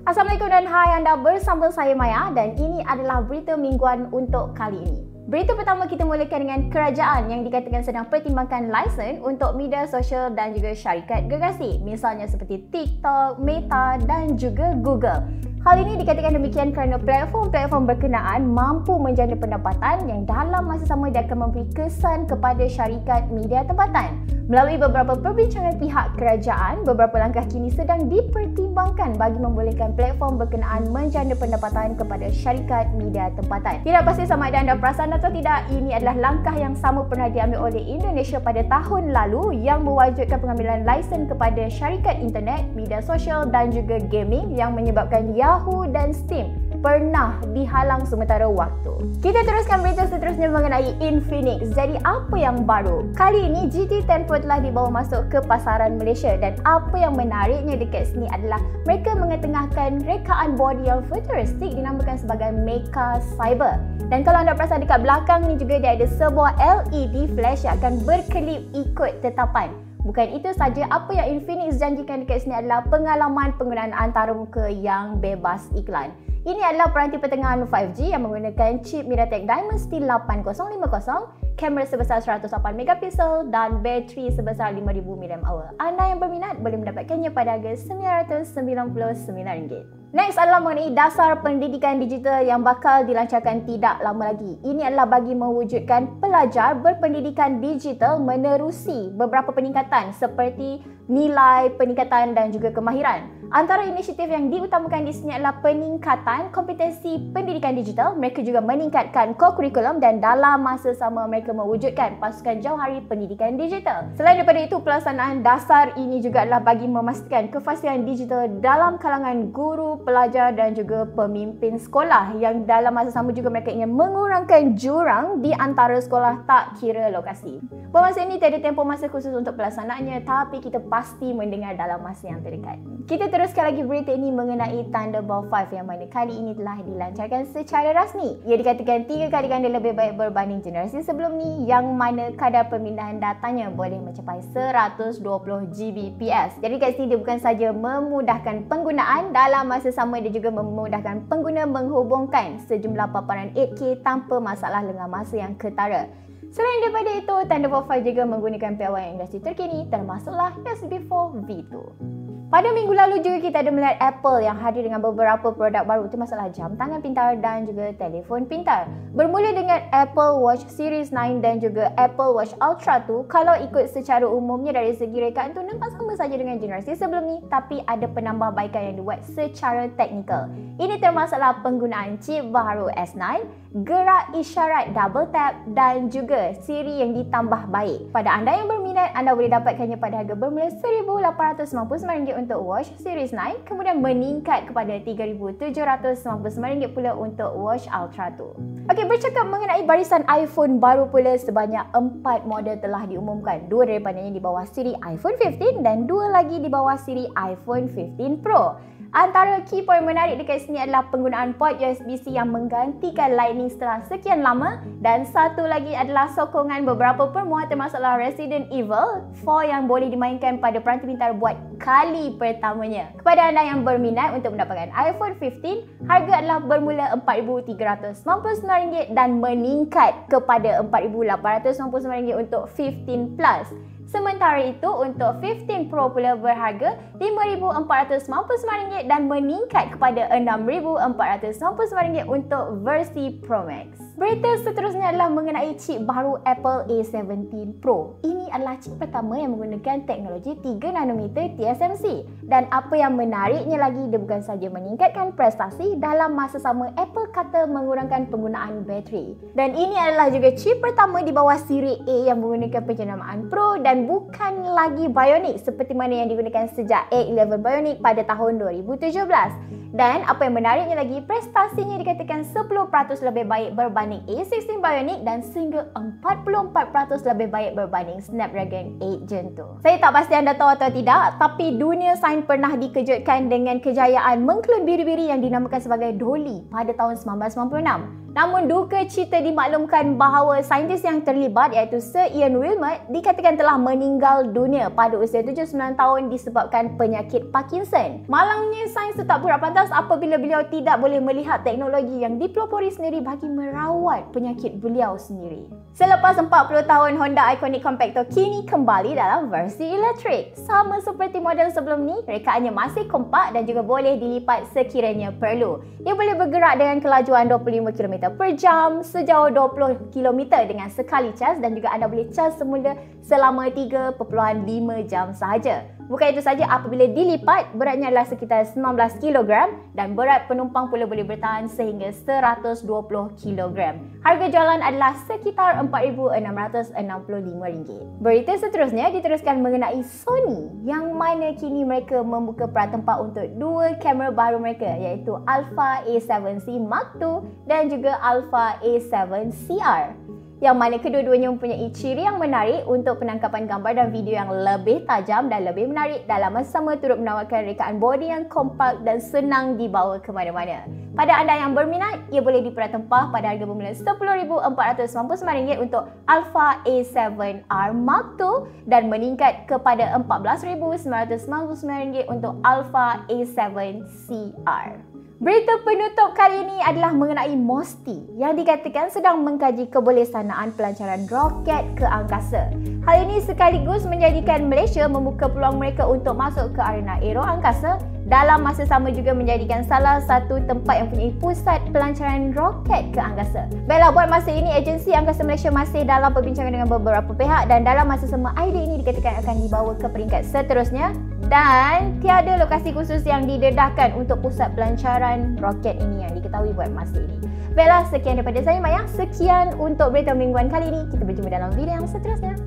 Assalamualaikum dan hai, anda bersama saya Maya dan ini adalah berita mingguan untuk kali ini. Berita pertama kita mulakan dengan kerajaan yang dikatakan sedang pertimbangkan lesen untuk media sosial dan juga syarikat gergasi, misalnya seperti TikTok, Meta dan juga Google. Hal ini dikatakan demikian kerana platform-platform berkenaan mampu menjana pendapatan yang dalam masa sama dia akan memberi kesan kepada syarikat media tempatan. Melalui beberapa perbincangan pihak kerajaan, beberapa langkah kini sedang dipertimbangkan bagi membolehkan platform berkenaan menjana pendapatan kepada syarikat media tempatan. Tidak pasti sama ada anda perasan atau tidak, ini adalah langkah yang sama pernah diambil oleh Indonesia pada tahun lalu yang mewajibkan pengambilan lesen kepada syarikat internet, media sosial dan juga gaming yang menyebabkan Yahoo dan Steam pernah dihalang sementara waktu. Kita teruskan berita seterusnya mengenai Infinix. Jadi apa yang baru? Kali ini GT10 Pro telah dibawa masuk ke pasaran Malaysia dan apa yang menariknya dekat sini adalah mereka mengetengahkan rekaan body yang futuristik dinamakan sebagai Mecha Cyber. Dan kalau anda perasan dekat belakang ni juga dia ada sebuah LED flash yang akan berkelip ikut tetapan. Bukan itu saja, apa yang Infinix janjikan dekat sini adalah pengalaman penggunaan antarmuka yang bebas iklan. Ini adalah peranti pertengahan 5G yang menggunakan chip MediaTek Dimensity 8050, kamera sebesar 108 megapiksel dan bateri sebesar 5000 mAh. Anda yang berminat boleh mendapatkannya pada harga RM999. Next adalah mengenai dasar pendidikan digital yang bakal dilancarkan tidak lama lagi. Ini adalah bagi mewujudkan pelajar berpendidikan digital menerusi beberapa peningkatan seperti nilai, peningkatan dan juga kemahiran. Antara inisiatif yang diutamakan di sini adalah peningkatan kompetensi pendidikan digital. Mereka juga meningkatkan co-curriculum dan dalam masa sama mereka mewujudkan pasukan jauh hari pendidikan digital. Selain daripada itu, pelaksanaan dasar ini juga adalah bagi memastikan kefastian digital dalam kalangan guru, pelajar dan juga pemimpin sekolah yang dalam masa sama juga mereka ingin mengurangkan jurang di antara sekolah tak kira lokasi. Bermasa ini tiada tempoh masa khusus untuk pelaksanaannya, tapi kita pasti mendengar dalam masa yang terdekat. Kita teruskan lagi berita ini mengenai Thunderbolt 5 yang mana kali ini telah dilancarkan secara rasmi. Ia dikatakan 3 kali ganda lebih baik berbanding generasi sebelum ni yang mana kadar pemindahan datanya boleh mencapai 120 Gbps. Jadi kat sini dia bukan saja memudahkan penggunaan, dalam masa sama dia juga memudahkan pengguna menghubungkan sejumlah paparan 8K tanpa masalah lengah masa yang ketara. Selain daripada itu, Thunderbolt 5 juga menggunakan piawaian industri terkini termasuklah USB4 V2. Pada minggu lalu juga kita ada melihat Apple yang hadir dengan beberapa produk baru termasuklah jam tangan pintar dan juga telefon pintar. Bermula dengan Apple Watch Series 9 dan juga Apple Watch Ultra 2, kalau ikut secara umumnya dari segi rekaan tu nampak sama saja dengan generasi sebelum ni, tapi ada penambahbaikan yang dibuat secara teknikal. Ini termasuklah penggunaan chip baharu S9, gerak isyarat double tap dan juga siri yang ditambah baik. Pada anda yang berminat, anda boleh dapatkannya pada harga bermula RM1,899 untuk Watch Series 9, kemudian meningkat kepada RM3,799 pula untuk Watch Ultra 2. Okey, bercakap mengenai barisan iPhone baru pula, sebanyak 4 model telah diumumkan. 2 daripadanya di bawah siri iPhone 15 dan 2 lagi di bawah siri iPhone 15 Pro. Antara key point menarik dekat sini adalah penggunaan port USB-C yang menggantikan Lightning setelah sekian lama, dan satu lagi adalah sokongan beberapa permuat termasuklah Resident Evil 4 yang boleh dimainkan pada peranti pintar buat kali pertamanya. Kepada anda yang berminat untuk mendapatkan iPhone 15, harga adalah bermula RM4,399 dan meningkat kepada RM4,899 untuk 15 Plus. Sementara itu untuk 15 Pro pula berharga RM5,499 dan meningkat kepada RM6,499 untuk versi Pro Max. Berita seterusnya adalah mengenai chip baru Apple A17 Pro. Ini adalah chip pertama yang menggunakan teknologi 3 nanometer TSMC. Dan apa yang menariknya lagi, dia bukan saja meningkatkan prestasi, dalam masa sama Apple kata mengurangkan penggunaan bateri. Dan ini adalah juga chip pertama di bawah siri A yang menggunakan penjenamaan Pro dan bukan lagi Bionic seperti mana yang digunakan sejak A11 Bionic pada tahun 2017. Dan apa yang menariknya lagi, prestasinya dikatakan 10% lebih baik berbanding A16 Bionic dan sehingga 44% lebih baik berbanding Snapdragon 8 Gen 2. Saya tak pasti anda tahu atau tidak, tapi dunia sains pernah dikejutkan dengan kejayaan mengklon biri-biri yang dinamakan sebagai Dolly pada tahun 1996. Namun duka cita dimaklumkan bahawa saintis yang terlibat iaitu Sir Ian Wilmot dikatakan telah meninggal dunia pada usia 79 tahun disebabkan penyakit Parkinson. Malangnya sains tetap pura pantas apabila beliau tidak boleh melihat teknologi yang dipelopori sendiri bagi merawat penyakit beliau sendiri. Selepas 40 tahun, Honda Ioniq Compactor kini kembali dalam versi elektrik. Sama seperti model sebelum ni, rekaannya masih kompak dan juga boleh dilipat sekiranya perlu. Ia boleh bergerak dengan kelajuan 25 km per jam sejauh 20 km dengan sekali cas dan juga anda boleh cas semula selama 3.5 jam sahaja. Bukan itu saja, apabila dilipat, beratnya adalah sekitar 19 kg dan berat penumpang pula boleh bertahan sehingga 120 kg. Harga jualan adalah sekitar RM4,665. Berita seterusnya diteruskan mengenai Sony yang mana kini mereka membuka pratempat untuk dua kamera baru mereka iaitu Alpha A7C Mark II dan juga Alpha A7 CR. Yang mana kedua-duanya mempunyai ciri yang menarik untuk penangkapan gambar dan video yang lebih tajam dan lebih menarik dalam masa sama turut menawarkan rekaan bodi yang kompak dan senang dibawa ke mana-mana. Pada anda yang berminat, ia boleh diperatempah pada harga bermula RM10,499 untuk Alpha A7R Mark II dan meningkat kepada RM14,999 untuk Alpha A7 CR. Berita penutup kali ini adalah mengenai Mosti yang dikatakan sedang mengkaji kebolehsanaan pelancaran roket ke angkasa. Hal ini sekaligus menjadikan Malaysia membuka peluang mereka untuk masuk ke arena aero angkasa dalam masa sama juga menjadikan salah satu tempat yang mempunyai pusat pelancaran roket ke angkasa. Baiklah, buat masa ini agensi angkasa Malaysia masih dalam perbincangan dengan beberapa pihak dan dalam masa sama idea ini dikatakan akan dibawa ke peringkat seterusnya dan tiada lokasi khusus yang didedahkan untuk pusat pelancaran roket ini yang diketahui buat masa ini. Baiklah, sekian daripada saya Maya. Sekian untuk berita mingguan kali ini. Kita berjumpa dalam video yang seterusnya.